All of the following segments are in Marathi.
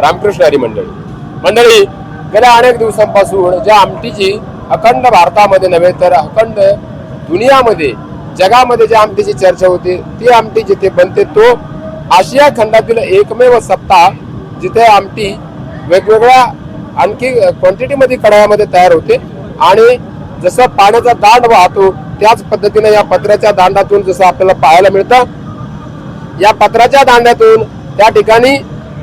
रामकृष्ण हरी मंडळी गेल्या अनेक दिवसांपासून ज्या आमटीची अखंड भारतामध्ये नव्हे तर अखंड दुनियामध्ये जगामध्ये ज्या आमटीची चर्चा होती ती आमटी जिथे बनते तो आशिया खंडातील एकमेव सप्ताह जिथे आमटी वेगवेगळ्या आणखी क्वांटिटी मध्ये कढायामध्ये तयार होते आणि जसं पाण्याचा दांड वाहतो त्याच पद्धतीने या पत्र्याच्या दांडातून जसं आपल्याला पाहायला मिळतं या पत्र्याच्या दांड्यातून त्या ठिकाणी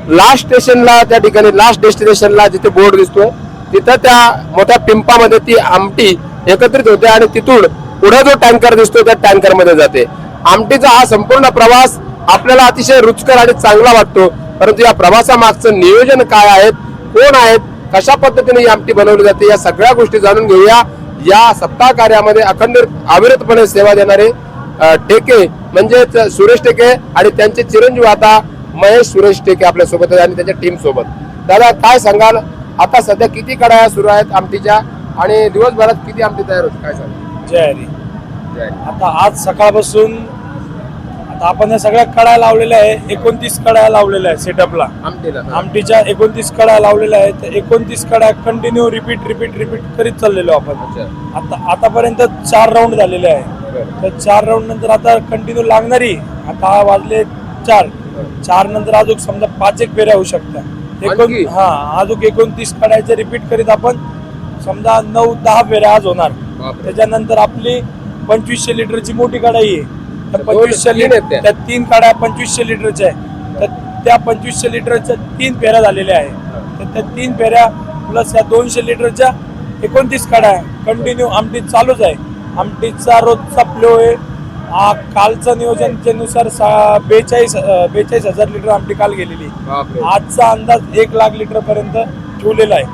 लास्ट डेस्टिनेशनला जिथे बोर्ड दिसतोय तिथं त्या मोठ्या पिंपामध्ये ती आमटी एकत्रित होते आणि तिथून पुढे जो टँकर दिसतो त्या टँकर मध्ये जाते। आमटीचा हा संपूर्ण प्रवास आपल्याला अतिशय रुचकर आणि चांगला वाटतो, परंतु या प्रवासामागचं नियोजन काय आहेत, कोण आहेत, कशा पद्धतीने ही आमटी बनवली जाते या सगळ्या गोष्टी जाणून घेऊया। या सप्ताह कार्यामध्ये अखंड अविरतपणे सेवा देणारे टेके म्हणजेच सुरेश टेके आणि त्यांचे चिरंजीव आता महेश सुरेश टेके आपल्या सोबत आहेत आणि त्यांच्या टीम सोबत। दादा काय सांगाल, आता सध्या किती कढाया सुरू आहेत आमटीच्या आणि दिवसभरात किती आमटी तयार होते काय सांगाल? जय हरी। आता आज सकाळपासून आता आपण या सगळ्या कढाया लावलेल्या आहे, 29 कढाया लावलेल्या आहे सेटअपला आमटीच्या 29 कढाया लावलेल्या आहेत। तर 29 कढाया कंटिन्यू रिपीट करीत चाललेलो आपण। आतापर्यंत 4 राऊंड झालेले आहे, तर 4 राऊंड नंतर आता कंटिन्यू लागणारी आता वाजले 4 नंतर अजून समजा 5 फेऱ्या होऊ शकतात। अजून 29 कढायचे रिपीट करीत आपण समजा 9-10 फेऱ्या आज होणार। त्याच्यानंतर आपली 2500 लिटरची मोठी कढाई आहे, तर 2500 लिटर त्या 3 कढाया 2500 लिटरच्या आहे, तर त्या 2500 लिटरच्या 3 फेऱ्या झालेल्या आहे। तर त्या 3 फेऱ्या प्लस या 200 लिटरच्या 29 कढाया कंटिन्यू आमटी चालूच आहे। आमटीचा रोजचा फ्लो आहे। कालचं नियोजनानुसार 42,000 लिटर आमटी काल गेलेली, आजचा अंदाज 1 लाख लिटर पर्यंत ठेवलेला आहे।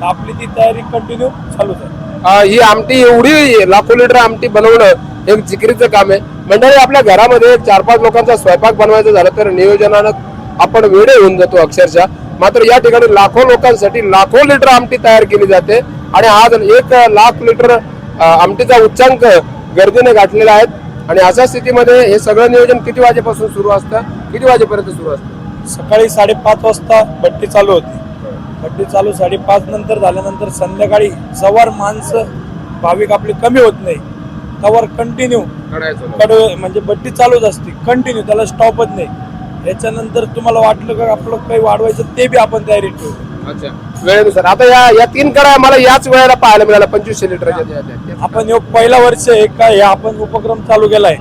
आपली ती तयारी कंटिन्यू चालूच आहे। ही आमटी एवढी लाखो लिटर आमटी बनवणं एक जिकिरीचं काम आहे। मंडळी आपल्या घरामध्ये 4-5 लोकांचा स्वयंपाक बनवायचा झाला तर नियोजनानं आपण वेडे होऊन जातो अक्षरशः, मात्र या ठिकाणी लाखो लोकांसाठी लाखो लिटर आमटी तयार केली जाते आणि आज 1 लाख लिटर आमटीचा उच्चांक गर्दीने गाठलेला आहे। आणि अशा स्थितीमध्ये हे सगळं नियोजन किती वाजेपासून सुरू असतं, किती वाजेपर्यंत सुरू असतं? सकाळी 5:30 वाजता भट्टी चालू होती। भट्टी चालू 5:30 नंतर झाल्यानंतर संध्याकाळी जवळ माणसं भाविक आपले कमी होत नाही तवर कंटिन्यू म्हणजे भट्टी चालूच असते कंटिन्यू, त्याला स्टॉपच नाही। याच्यानंतर तुम्हाला वाटलं का आपलं काही वाढवायचं ते बी आपण तयारी ठेवू। अच्छा, वेळेनुसार आता या 3 कढाया मला याच वेळेला पाहायला मिळाला 2500 लिटरच्या। आपण पहिला वर्ष आहे का हे आपण उपक्रम चालू केलाय,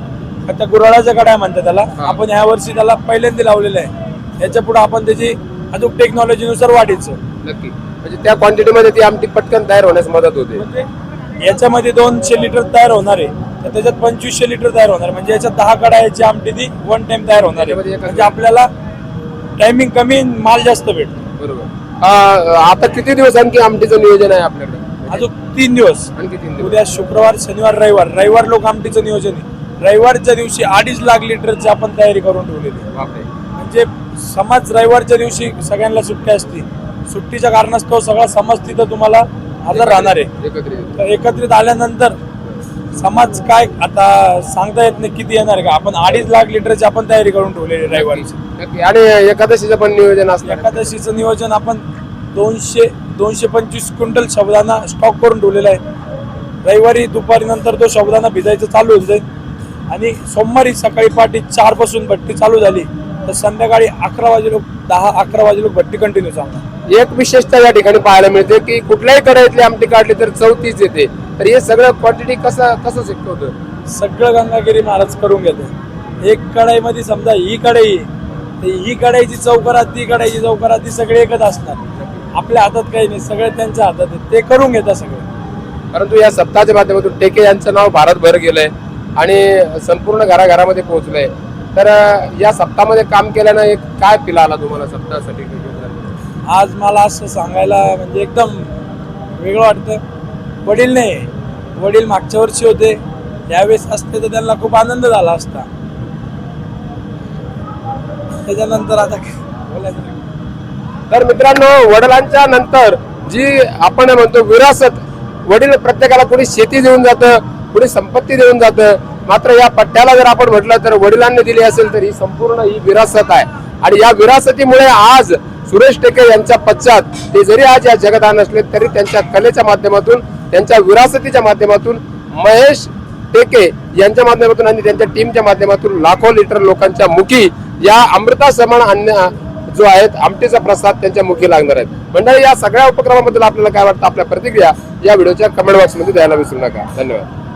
त्या गुराळाच्या कढाया म्हणतात त्याला, आपण ह्या वर्षी त्याला पहिल्यांदा लावलेलं आहे। याच्या पुढे आपण त्याची अजून टेक्नॉलॉजीनुसार वाढीचं नक्की म्हणजे त्या क्वांटिटी मध्ये ती आमटी पटकन तयार होण्यास मदत होते। म्हणजे याच्यामध्ये 200 लिटर तयार होणार आहे, तर त्याच्यात 2500 लिटर तयार होणार, म्हणजे याच्यात 10 कढायाची आमटी ती 1 टाइम तयार होणार आहे। म्हणजे आपल्याला टायमिंग कमी माल जास्त भेटतो। बरोबर। आता किती दिवस आणखी आमटीचं नियोजन आहे आपल्याकडे? अजून 3 दिवस, आणखी 3 दिवस। उद्या शुक्रवार, शनिवार, रविवार लोक आमटीचं नियोजन आहे। रविवारच्या दिवशी 2.5 लाख लिटरची आपण तयारी करून ठेवलेली। म्हणजे समाज रविवारच्या दिवशी सगळ्यांना सुट्टी असते, सुट्टीच्या कारणास्तव सगळा समाज तिथं तुम्हाला हजर राहणार आहे। एकत्रित आल्यानंतर समाज काय आता सांगता येत नाही किती येणार का, आपण 2.5 लाख लिटरची आपण तयारी करून ठेवलेली रविवारची। आणि एकादशीचं पण नियोजन असतं? एकादशीचं नियोजन आपण 225 क्विंटल साबुदाणा स्टॉक करून ठेवलेला आहे। रविवारी दुपारी नंतर तो साबुदाणा भिजायचं चालू होऊन जाईल आणि सोमवारी सकाळी 4:30 पासून भट्टी चालू झाली तर संध्याकाळी 11 वाजे लोक 10-11 वाजे लोक भट्टी कंटिन्यू चालणार। एक विशेषता या ठिकाणी पाहायला मिळते की कुठल्याही कढईतली आमटी काढली तर 34 येते, तर हे सगळं क्वांटिटी कसं शक्य होतं? सगळं गंगागिरी महाराज करून घेतो। एक कढईमध्ये समजा ही कढईची चौकरात, ती कढईची चौकरात, ती सगळे एकच असणार। आपल्या हातात काही नाही, सगळं त्यांच्या हातात आहे, ते करून घेतात सगळं। परंतु या सप्ताहाच्या माध्यमातून टेके यांचं नाव भारतभर गेलंय आणि संपूर्ण घराघरामध्ये पोहोचलंय, तर या सप्ताहामध्ये काम केल्यानं एक काय फील आला तुम्हाला सप्ताहासाठी? आज मला असं सांगायला म्हणजे एकदम वेगळं वाटतं। वडील नाही, वडील मागच्या वर्षी होते, यावेळेस असते तर त्यांना खूप आनंद झाला असता। त्याच्यानंतर आता बोलायचं तर मित्रांनो, वडिलांच्या नंतर जी आपण म्हणतो विरासत, वडील प्रत्येकाला कोणी शेती देऊन जातं, कोणी संपत्ती देऊन जातं, मात्र या पट्ट्याला जर आपण म्हटलं तर वडिलांनी दिली असेल तर ही संपूर्ण ही विरासत आहे। आणि या विरासतीमुळे आज सुरेश टेके यांच्या पश्चात ते जरी आज या जगतात नसले तरी त्यांच्या कलेच्या माध्यमातून, त्यांच्या विरासतीच्या माध्यमातून, महेश टेके यांच्या माध्यमातून आणि त्यांच्या टीमच्या माध्यमातून लाखो लिटर लोकांच्या मुखी या अमृता समान अन्न जो आहेत आमटीचा प्रसाद त्यांच्या मुखी लागणार आहेत। मंडळी, या सगळ्या उपक्रमाबद्दल आपल्याला काय वाटतं, आपल्या प्रतिक्रिया या व्हिडिओच्या कमेंट बॉक्समध्ये द्यायला विसरू नका। धन्यवाद।